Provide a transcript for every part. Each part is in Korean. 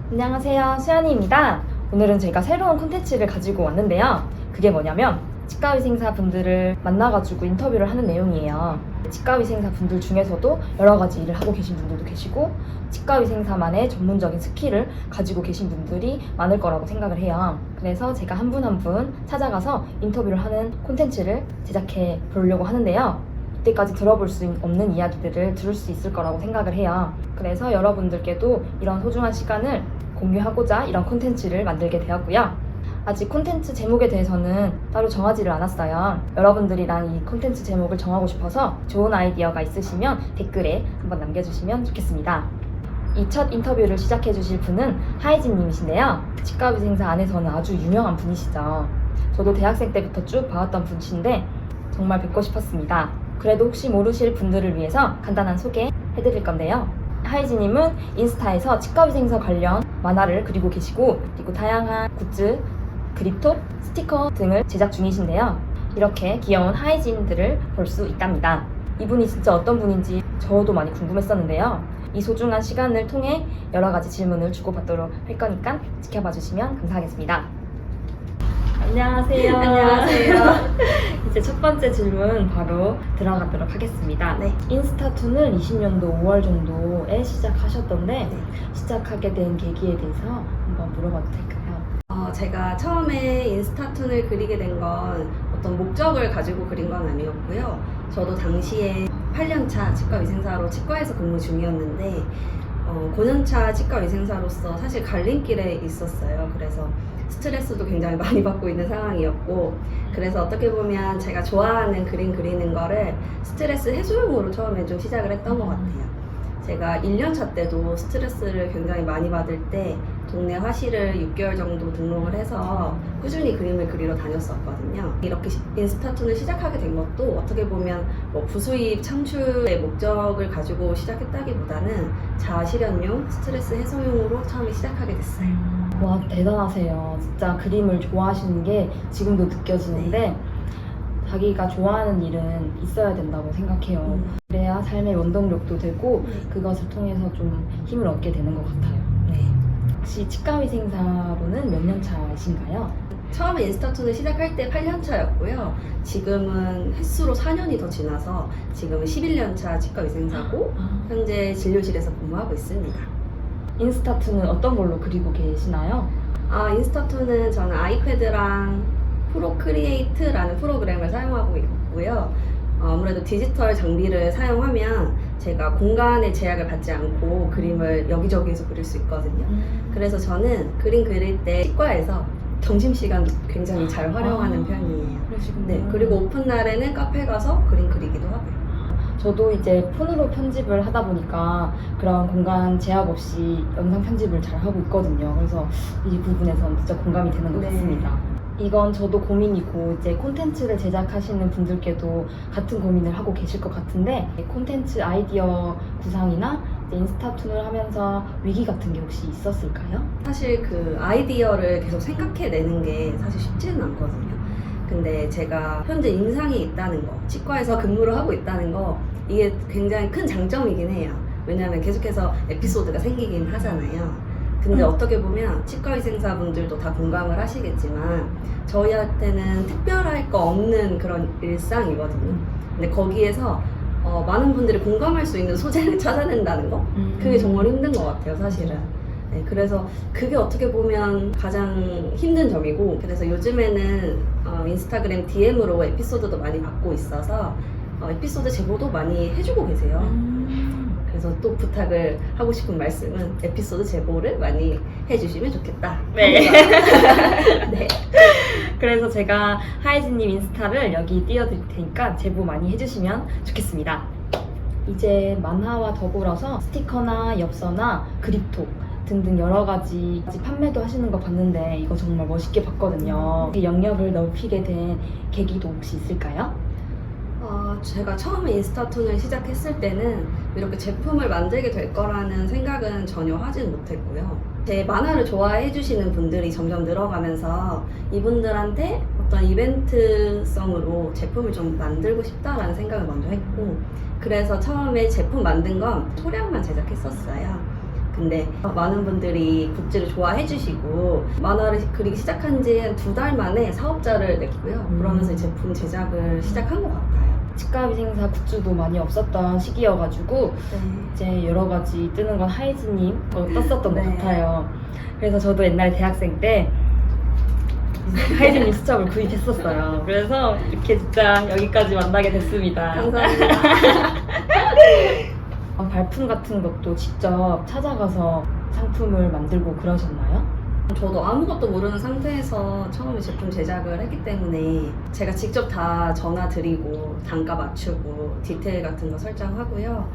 안녕하세요, 수연이입니다. 오늘은 제가 새로운 콘텐츠를 가지고 왔는데요. 그게 뭐냐면 치과의생사 분들을 만나가지고 인터뷰를 하는 내용이에요. 치과의생사 분들 중에서도 여러 가지 일을 하고 계신 분들도 계시고 치과의생사만의 전문적인 스킬을 가지고 계신 분들이 많을 거라고 생각을 해요. 그래서 제가 한 분 한 분 찾아가서 인터뷰를 하는 콘텐츠를 제작해 보려고 하는데요. 이때까지 들어볼 수 없는 이야기들을 들을 수 있을 거라고 생각을 해요. 그래서 여러분들께도 이런 소중한 시간을 공유하고자 이런 콘텐츠를 만들게 되었고요. 아직 콘텐츠 제목에 대해서는 따로 정하지를 않았어요. 여러분들이랑 이 콘텐츠 제목을 정하고 싶어서 좋은 아이디어가 있으시면 댓글에 한번 남겨주시면 좋겠습니다. 이 첫 인터뷰를 시작해 주실 분은 하이진 님이신데요. 치과의생사 안에서는 아주 유명한 분이시죠. 저도 대학생 때부터 쭉 봐왔던 분이신데 정말 뵙고 싶었습니다. 그래도 혹시 모르실 분들을 위해서 간단한 소개 해드릴 건데요. 하이지님은 인스타에서 치과위생사 관련 만화를 그리고 계시고 그리고 다양한 굿즈, 그립톡, 스티커 등을 제작 중이신데요. 이렇게 귀여운 하이진들을 볼 수 있답니다. 이분이 진짜 어떤 분인지 저도 많이 궁금했었는데요. 이 소중한 시간을 통해 여러 가지 질문을 주고받도록 할 거니까 지켜봐 주시면 감사하겠습니다. 안녕하세요. 안녕하세요. 이제 첫 번째 질문 바로 들어가도록 하겠습니다. 네. 인스타툰을 20년도 5월 정도에 시작하셨던데 네. 시작하게 된 계기에 대해서 한번 물어봐도 될까요? 제가 처음에 인스타툰을 그리게 된 건 어떤 목적을 가지고 그린 건 아니었고요. 저도 당시에 8년차 치과위생사로 치과에서 근무 중이었는데 5년차 치과위생사로서 사실 갈림길에 있었어요. 그래서 스트레스도 굉장히 많이 받고 있는 상황이었고, 그래서 어떻게 보면 제가 좋아하는 그림 그리는 거를 스트레스 해소용으로 처음에 좀 시작을 했던 것 같아요. 제가 1년차 때도 스트레스를 굉장히 많이 받을 때 동네 화실을 6개월 정도 등록을 해서 꾸준히 그림을 그리러 다녔었거든요. 이렇게 인스타툰을 시작하게 된 것도 어떻게 보면 부수입 창출의 목적을 가지고 시작했다기보다는 자아실현용, 스트레스 해소용으로 처음에 시작하게 됐어요. 와, 대단하세요. 진짜 그림을 좋아하시는 게 지금도 느껴지는데 자기가 좋아하는 일은 있어야 된다고 생각해요. 그래야 삶의 원동력도 되고 그것을 통해서 좀 힘을 얻게 되는 것 같아요. 네. 혹시 치과의생사로는 몇 년 차이신가요? 처음에 인스타툰을 시작할 때 8년차였고요. 지금은 횟수로 4년이 더 지나서 지금은 11년차 치과위생사고 현재 진료실에서 근무하고 있습니다. 인스타툰은 어떤 걸로 그리고 계시나요? 인스타툰은 저는 아이패드랑 프로크리에이트라는 프로그램을 사용하고 있고요. 아무래도 디지털 장비를 사용하면 제가 공간의 제약을 받지 않고 그림을 여기저기에서 그릴 수 있거든요. 그래서 저는 그림 그릴 때 치과에서 점심시간 굉장히 잘 활용하는 편이에요. 그러시군요. 네, 그리고 오픈 날에는 카페 가서 그림 그리기도 하고요. 저도 이제 폰으로 편집을 하다 보니까 그런 공간 제약 없이 영상 편집을 잘 하고 있거든요. 그래서 이 부분에선 진짜 공감이 되는 것 네. 같습니다. 이건 저도 고민이고 이제 콘텐츠를 제작하시는 분들께도 같은 고민을 하고 계실 것 같은데 콘텐츠 아이디어 구상이나 이제 인스타툰을 하면서 위기 같은 게 혹시 있었을까요? 사실 그 아이디어를 계속 생각해내는 게 사실 쉽지는 않거든요. 근데 제가 현재 임상이 있다는 거, 치과에서 근무를 하고 있다는 거, 이게 굉장히 큰 장점이긴 해요. 왜냐하면 계속해서 에피소드가 생기긴 하잖아요. 근데 어떻게 보면 치과의생사분들도 다 공감을 하시겠지만 저희한테는 특별할 거 없는 그런 일상이거든요. 근데 거기에서 많은 분들이 공감할 수 있는 소재를 찾아낸다는 거? 그게 정말 힘든 것 같아요, 사실은. 네, 그래서 그게 어떻게 보면 가장 힘든 점이고, 그래서 요즘에는 인스타그램 DM으로 에피소드도 많이 받고 있어서 에피소드 제보도 많이 해주고 계세요. 그래서 또 부탁을 하고 싶은 말씀은 에피소드 제보를 많이 해주시면 좋겠다. 네. 네. 그래서 제가 하이즈님 인스타를 여기 띄워드릴 테니까 제보 많이 해주시면 좋겠습니다. 이제 만화와 더불어서 스티커나 엽서나 그립톡 등등 여러 가지 판매도 하시는 거 봤는데 이거 정말 멋있게 봤거든요. 그 영역을 넓히게 된 계기도 혹시 있을까요? 제가 처음에 인스타툰을 시작했을 때는 이렇게 제품을 만들게 될 거라는 생각은 전혀 하진 못했고요. 제 만화를 좋아해 주시는 분들이 점점 늘어가면서 이분들한테 어떤 이벤트성으로 제품을 좀 만들고 싶다라는 생각을 먼저 했고, 그래서 처음에 제품 만든 건 소량만 제작했었어요. 근데 많은 분들이 굿즈를 좋아해 주시고 만화를 그리기 시작한 지 한 2달 만에 사업자를 냈고요. 그러면서 제품 제작을 시작한 것 같아요. 치과위생사 굿즈도 많이 없었던 시기여가지고 네. 이제 여러 가지 뜨는 건 하이즈님 거 떴었던 네. 것 같아요. 그래서 저도 옛날 대학생 때 하이즈님 수첩을 구입했었어요. 그래서 이렇게 진짜 여기까지 만나게 됐습니다. 감사합니다. 발품 같은 것도 직접 찾아가서 상품을 만들고 그러셨나요? 저도 아무것도 모르는 상태에서 처음에 제품 제작을 했기 때문에 제가 직접 다 전화 드리고 단가 맞추고 디테일 같은 거 설정하고요.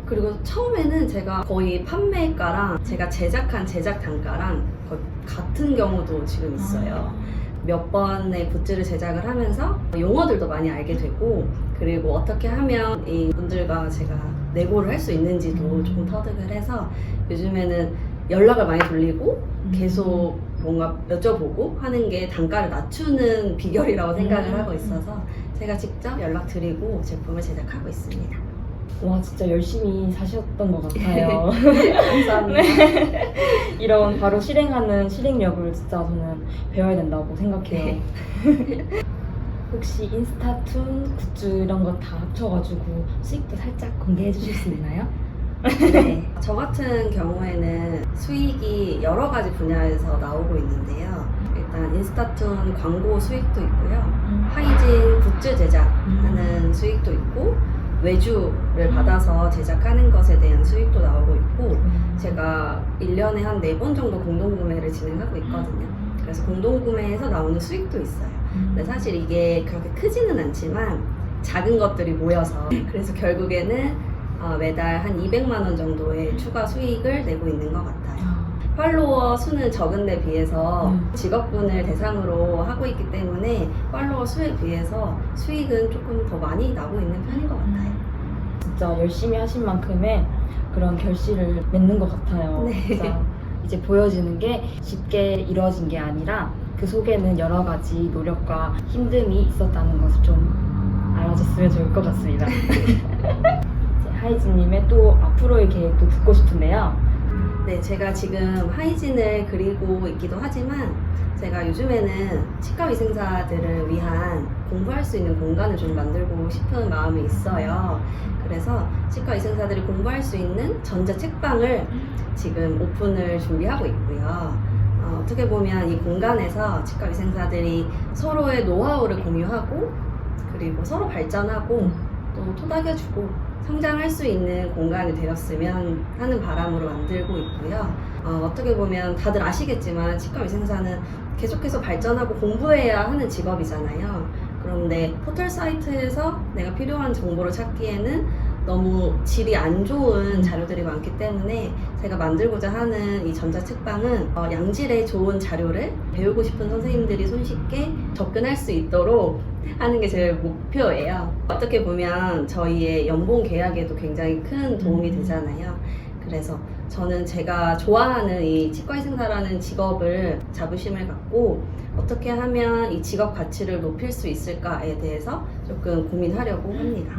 그리고 처음에는 제가 거의 판매가랑 제가 제작한 제작 단가랑 거의 같은 경우도 지금 있어요. 몇 번의 굿즈를 제작을 하면서 용어들도 많이 알게 되고, 그리고 어떻게 하면 이 분들과 제가 내고를 할 수 있는지도 조금 터득을 해서 요즘에는 연락을 많이 돌리고 계속 뭔가 여쭤보고 하는 게 단가를 낮추는 비결이라고 생각을 하고 있어서 제가 직접 연락드리고 제품을 제작하고 있습니다. 와, 진짜 열심히 사셨던 것 같아요. 감사합니다. 이런 바로 실행하는 실행력을 진짜 저는 배워야 된다고 생각해요. 혹시 인스타툰 굿즈 이런 거 다 합쳐가지고 수익도 살짝 공개해 주실 수 있나요? 네. 저 같은 경우에는 수익이 여러 가지 분야에서 나오고 있는데요. 일단 인스타툰 광고 수익도 있고요. 하이진 굿즈 제작하는 수익도 있고, 외주를 받아서 제작하는 것에 대한 수익도 나오고 있고, 제가 1년에 한 4번 정도 공동구매를 진행하고 있거든요. 그래서 공동구매에서 나오는 수익도 있어요. 근데 사실 이게 그렇게 크지는 않지만 작은 것들이 모여서 그래서 결국에는 매달 한 200만 원 정도의 추가 수익을 내고 있는 것 같아요. 팔로워 수는 적은데 비해서 직업군을 대상으로 하고 있기 때문에 팔로워 수에 비해서 수익은 조금 더 많이 나고 있는 편인 것 같아요. 진짜 열심히 하신 만큼의 그런 결실을 맺는 것 같아요. 네. 진짜 이제 보여지는 게 쉽게 이루어진 게 아니라 그 속에는 여러 가지 노력과 힘듦이 있었다는 것을 좀 알아줬으면 좋을 것 같습니다. 하이즈님의 또 앞으로의 계획도 듣고 싶은데요. 네, 제가 지금 하이진을 그리고 있기도 하지만 제가 요즘에는 치과위생사들을 위한 공부할 수 있는 공간을 좀 만들고 싶은 마음이 있어요. 그래서 치과위생사들이 공부할 수 있는 전자책방을 지금 오픈을 준비하고 있고요. 어떻게 보면 이 공간에서 치과위생사들이 서로의 노하우를 공유하고, 그리고 서로 발전하고 또 토닥여주고 성장할 수 있는 공간이 되었으면 하는 바람으로 만들고 있고요. 어떻게 보면 다들 아시겠지만 치과위생사는 계속해서 발전하고 공부해야 하는 직업이잖아요. 그런데 포털 사이트에서 내가 필요한 정보를 찾기에는 너무 질이 안 좋은 자료들이 많기 때문에 제가 만들고자 하는 이 전자책방은 양질의 좋은 자료를 배우고 싶은 선생님들이 손쉽게 접근할 수 있도록 하는 게 제 목표예요. 어떻게 보면 저희의 연봉 계약에도 굉장히 큰 도움이 되잖아요. 그래서 저는 제가 좋아하는 이 치과의생사라는 직업을 자부심을 갖고 어떻게 하면 이 직업 가치를 높일 수 있을까에 대해서 조금 고민하려고 합니다.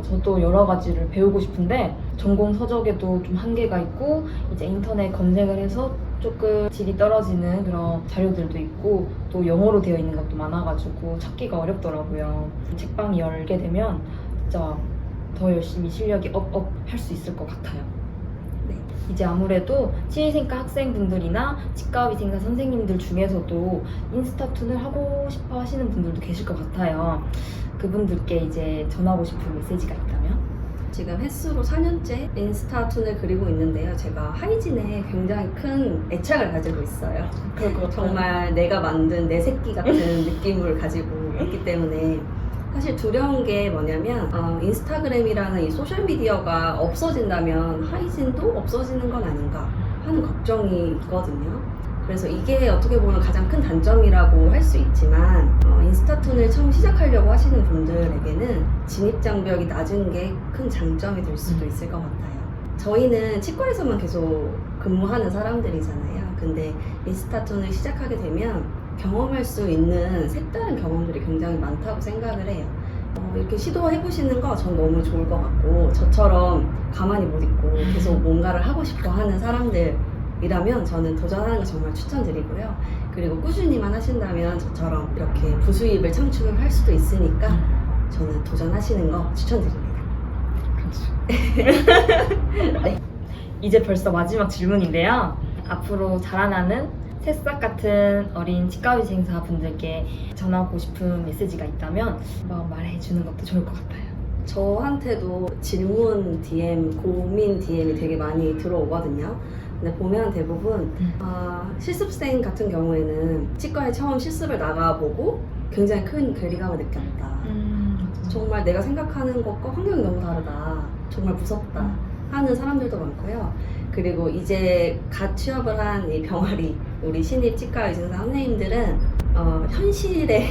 저도 여러 가지를 배우고 싶은데 전공 서적에도 좀 한계가 있고 이제 인터넷 검색을 해서 조금 질이 떨어지는 그런 자료들도 있고 또 영어로 되어 있는 것도 많아가지고 찾기가 어렵더라고요. 책방이 열게 되면 진짜 더 열심히 실력이 업업 할 수 있을 것 같아요. 네. 이제 아무래도 치의생과 학생분들이나 치과의생사 선생님들 중에서도 인스타툰을 하고 싶어 하시는 분들도 계실 것 같아요. 그분들께 이제 전하고 싶은 메시지가 있다면? 지금 햇수로 4년째 인스타툰을 그리고 있는데요. 제가 하이진에 굉장히 큰 애착을 가지고 있어요. 그럴 것 같아요. 정말 내가 만든 내 새끼 같은 느낌을 가지고 있기 때문에 사실 두려운 게 뭐냐면 인스타그램이라는 이 소셜미디어가 없어진다면 하이진도 없어지는 건 아닌가 하는 걱정이 있거든요. 그래서 이게 어떻게 보면 가장 큰 단점이라고 할 수 있지만 인스타툰을 처음 시작하려고 하시는 분들에게는 진입장벽이 낮은 게 큰 장점이 될 수도 있을 것 같아요. 저희는 치과에서만 계속 근무하는 사람들이잖아요. 근데 인스타툰을 시작하게 되면 경험할 수 있는 색다른 경험들이 굉장히 많다고 생각을 해요. 이렇게 시도해보시는 거 전 너무 좋을 것 같고, 저처럼 가만히 못 있고 계속 뭔가를 하고 싶어 하는 사람들이라면 저는 도전하는 거 정말 추천드리고요. 그리고 꾸준히만 하신다면 저처럼 이렇게 부수입을 창출할 수도 있으니까 저는 도전하시는 거 추천드립니다. 네. 이제 벌써 마지막 질문인데요. 앞으로 자라나는 새싹 같은 어린 치과의생사 분들께 전하고 싶은 메시지가 있다면 한번 말해주는 것도 좋을 것 같아요. 저한테도 질문 DM, 고민 DM이 되게 많이 들어오거든요. 근데 보면 대부분 실습생 같은 경우에는 치과에 처음 실습을 나가보고 굉장히 큰 괴리감을 느꼈다. 정말 내가 생각하는 것과 환경이 너무 다르다. 정말 무섭다. 하는 사람들도 많고요. 그리고 이제 갓 취업을 한 이 병아리, 우리 신입 치과의생사 선생님들은 현실에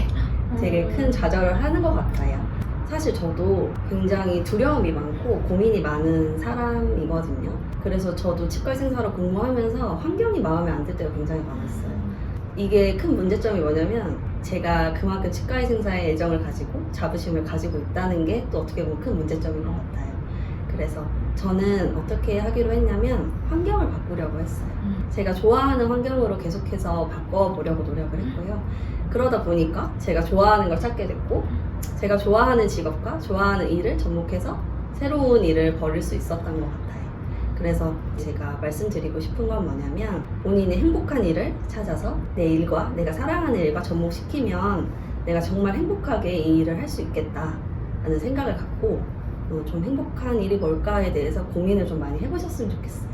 되게 큰 좌절을 하는 것 같아요. 사실 저도 굉장히 두려움이 많고 고민이 많은 사람이거든요. 그래서 저도 치과의생사로 공부하면서 환경이 마음에 안 들 때가 굉장히 많았어요. 이게 큰 문제점이 뭐냐면 제가 그만큼 치과의생사에 애정을 가지고 자부심을 가지고 있다는 게 또 어떻게 보면 큰 문제점인 것 같아요. 그래서 저는 어떻게 하기로 했냐면 환경을 바꾸려고 했어요. 제가 좋아하는 환경으로 계속해서 바꿔보려고 노력을 했고요. 그러다 보니까 제가 좋아하는 걸 찾게 됐고 제가 좋아하는 직업과 좋아하는 일을 접목해서 새로운 일을 벌일 수 있었던 것 같아요. 그래서 제가 말씀드리고 싶은 건 뭐냐면 본인이 행복한 일을 찾아서 내 일과 내가 사랑하는 일과 접목시키면 내가 정말 행복하게 이 일을 할 수 있겠다라는 생각을 갖고 좀 행복한 일이 뭘까에 대해서 고민을 좀 많이 해보셨으면 좋겠어요.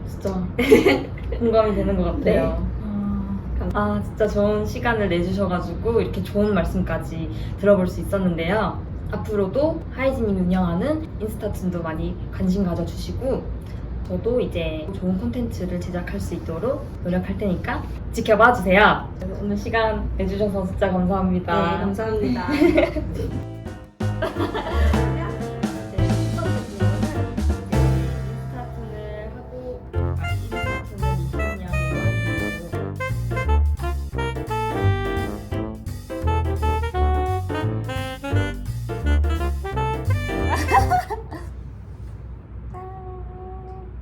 진짜 공감이 되는 것 같아요. 진짜 좋은 시간을 내주셔가지고 이렇게 좋은 말씀까지 들어볼 수 있었는데요. 앞으로도 하이진님이 운영하는 인스타툰도 많이 관심 가져주시고 저도 이제 좋은 콘텐츠를 제작할 수 있도록 노력할 테니까 지켜봐 주세요. 오늘 시간 내주셔서 진짜 감사합니다. 네, 감사합니다.